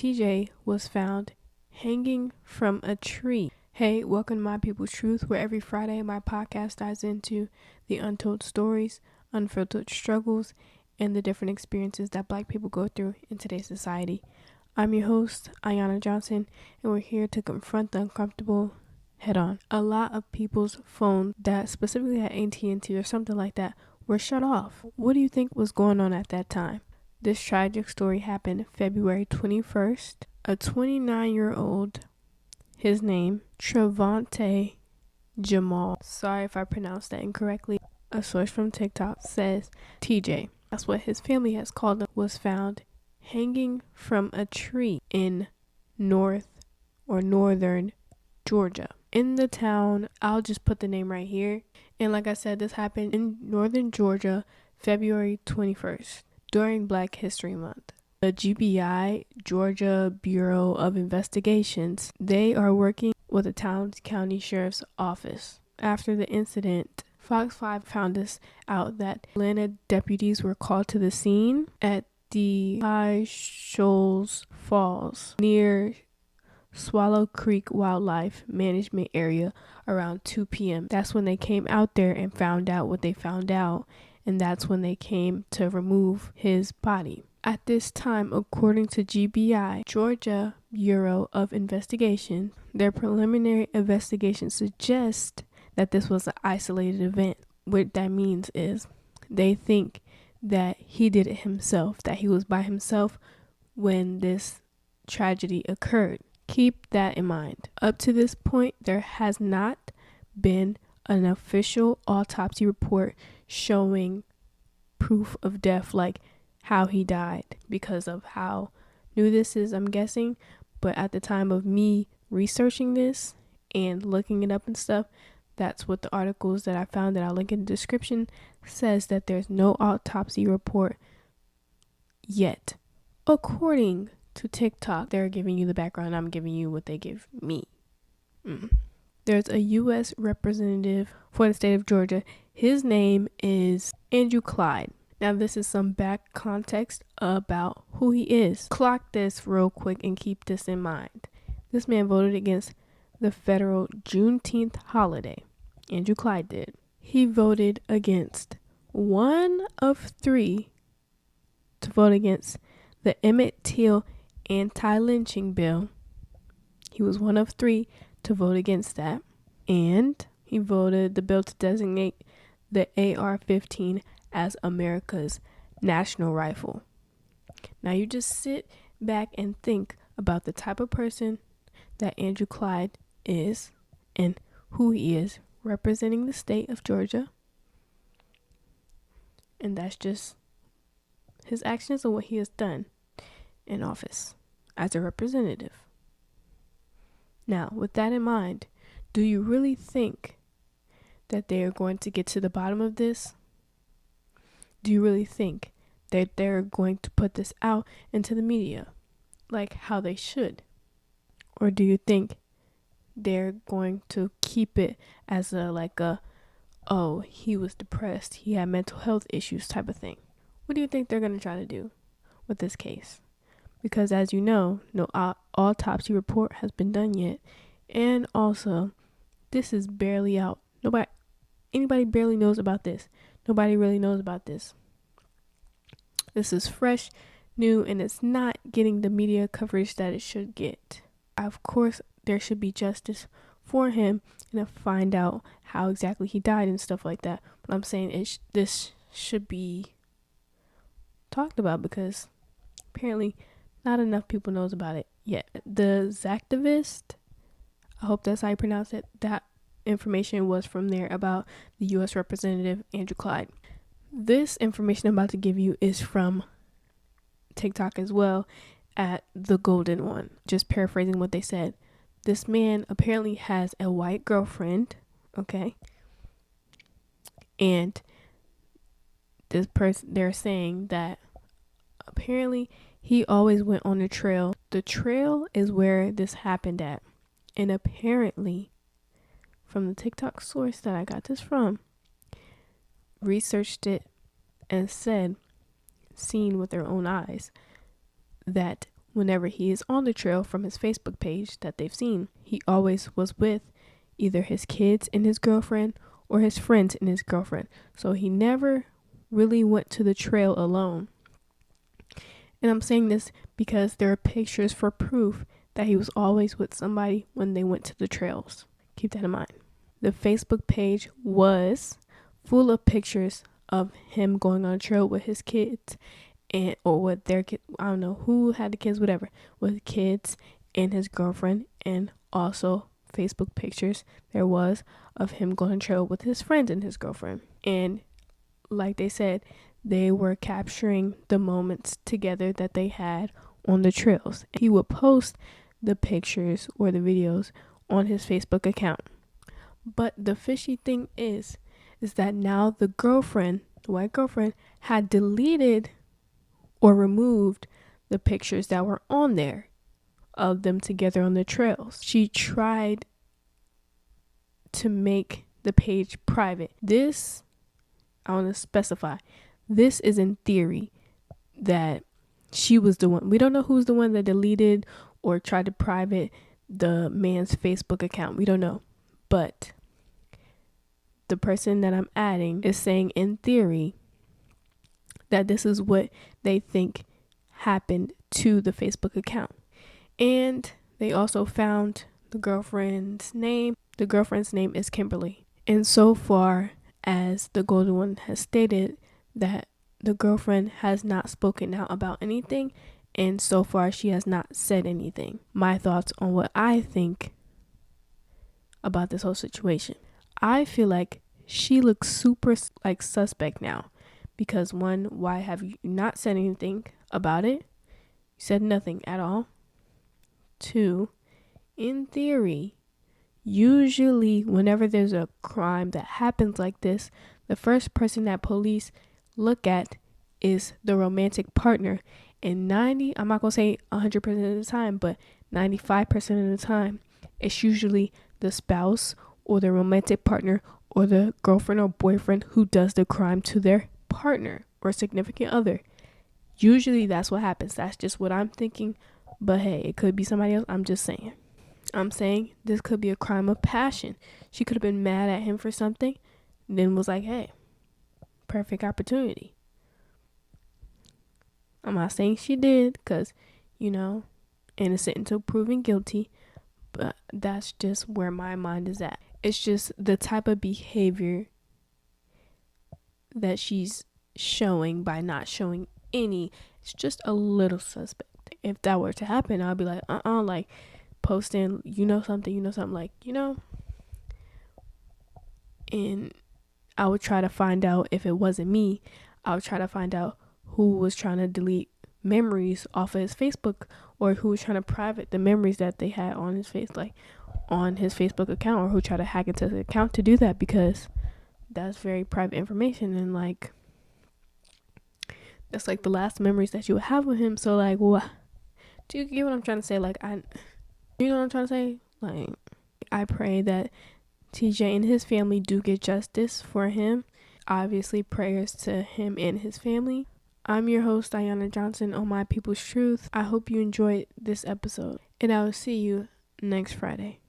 TJ was found hanging from a tree. Hey, welcome to My People's Truth, where every Friday my podcast dives into the untold stories, unfiltered struggles, and the different experiences that Black people go through in today's society. I'm your host, Ayana Johnson, and we're here to confront the uncomfortable head on. A lot of people's phones that specifically had AT&T or something like that were shut off. What do you think was going on at that time? This tragic story happened February 21st. A 29-year-old, his name, Trevante Jamal. Sorry if I pronounced that incorrectly. A source from TikTok says TJ, that's what his family has called him, was found hanging from a tree in northern Georgia. In the town, I'll just put the name right here. And like I said, this happened in northern Georgia, February 21st, during Black History Month. The GBI, Georgia Bureau of Investigations, they are working with the Towns County Sheriff's Office. After the incident, Fox 5 found us out that Atlanta deputies were called to the scene at the High Shoals Falls near Swallow Creek Wildlife Management Area around 2 p.m. That's when they came out there and found out what they found out, and that's when they came to remove his body. At this time, according to GBI, Georgia Bureau of Investigation, their preliminary investigation suggests that this was an isolated event. What that means is they think that he did it himself, that he was by himself when this tragedy occurred. Keep that in mind. Up to this point, there has not been an official autopsy report showing proof of death, like how he died, because of how new this is, I'm guessing. But at the time of me researching this and looking it up and stuff, that's what the articles that I found that I'll link in the description says, that there's no autopsy report yet. According to TikTok, they're giving you the background, I'm giving you what they give me. There's a U.S. representative for the state of Georgia. His name is Andrew Clyde. Now, this is some back context about who he is. Clock this real quick and keep this in mind. This man voted against the federal Juneteenth holiday. Andrew Clyde did. He voted against one of three to vote against the Emmett Till anti-lynching bill. He was one of three to vote against that. And he voted the bill to designate the AR-15 as America's national rifle. Now you just sit back and think about the type of person that Andrew Clyde is and who he is, representing the state of Georgia. And that's just his actions and what he has done in office as a representative. Now, with that in mind, do you really think that they are going to get to the bottom of this? Do you really think that they're going to put this out into the media like how they should? Or do you think they're going to keep it as oh, he was depressed, he had mental health issues type of thing? What do you think they're going to try to do with this case? Because as you know, no autopsy report has been done yet. And also, this is barely out. Anybody barely knows about this. Nobody really knows about this. This is fresh, new, and it's not getting the media coverage that it should get. Of course, there should be justice for him and to find out how exactly he died and stuff like that. But I'm saying this should be talked about because apparently not enough people knows about it yet. The Zactivist, I hope that's how you pronounce it, that information was from there about the U.S. Representative Andrew Clyde. This information I'm about to give you is from TikTok as well, at The Golden One. Just paraphrasing what they said. This man apparently has a white girlfriend, okay? And this person, they're saying that apparently he always went on the trail. The trail is where this happened at. And apparently, from the TikTok source that I got this from, researched it and said, seen with their own eyes, that whenever he is on the trail from his Facebook page that they've seen, he always was with either his kids and his girlfriend or his friends and his girlfriend. So he never really went to the trail alone. And I'm saying this because there are pictures for proof that he was always with somebody when they went to the trails. Keep that in mind. The Facebook page was full of pictures of him going on a trail with his kids and or with their kids. I don't know who had the kids, whatever, with kids and his girlfriend, and also Facebook pictures there was of him going on a trail with his friends and his girlfriend. And like they said, they were capturing the moments together that they had on the trails. He would post the pictures or the videos on his Facebook account. But the fishy thing is that now the girlfriend, the white girlfriend, had deleted or removed the pictures that were on there of them together on the trails. She tried to make the page private. This, I want to specify, this is in theory that she was the one. We don't know who's the one that deleted or tried to private the man's Facebook account. We don't know. But the person that I'm adding is saying in theory that this is what they think happened to the Facebook account. And they also found the girlfriend's name. The girlfriend's name is Kimberly. And so far as the Golden One has stated that the girlfriend has not spoken out about anything, and so far she has not said anything. My thoughts on what I think about this whole situation. I feel like she looks super like suspect now because one, why have you not said anything about it? You said nothing at all. Two, in theory, usually whenever there's a crime that happens like this, the first person that police look at is the romantic partner. And I'm not going to say 100% of the time, but 95% of the time, it's usually the spouse or the romantic partner or the girlfriend or boyfriend who does the crime to their partner or significant other. Usually that's what happens. That's just what I'm thinking. But hey, it could be somebody else. I'm just saying. I'm saying this could be a crime of passion. She could have been mad at him for something, and then was like, hey, perfect opportunity. I'm not saying she did because, innocent until proven guilty, but that's just where my mind is at. It's just the type of behavior that she's showing by not showing any. It's just a little suspect. If that were to happen, I'd be like, like posting, something, like, and I would try to find out if it wasn't me. I would try to find out who was trying to delete memories off of his Facebook or who was trying to private the memories that they had on his face, like on his Facebook account, or who tried to hack into the account to do that, because that's very private information, and like that's like the last memories that you would have with him. So like, do you get what I'm trying to say? Like, you know what I'm trying to say? Like, I pray that TJ and his family do get justice for him. Obviously, prayers to him and his family. I'm your host, Ayana Johnson, on My People's Truth. I hope you enjoyed this episode, and I will see you next Friday.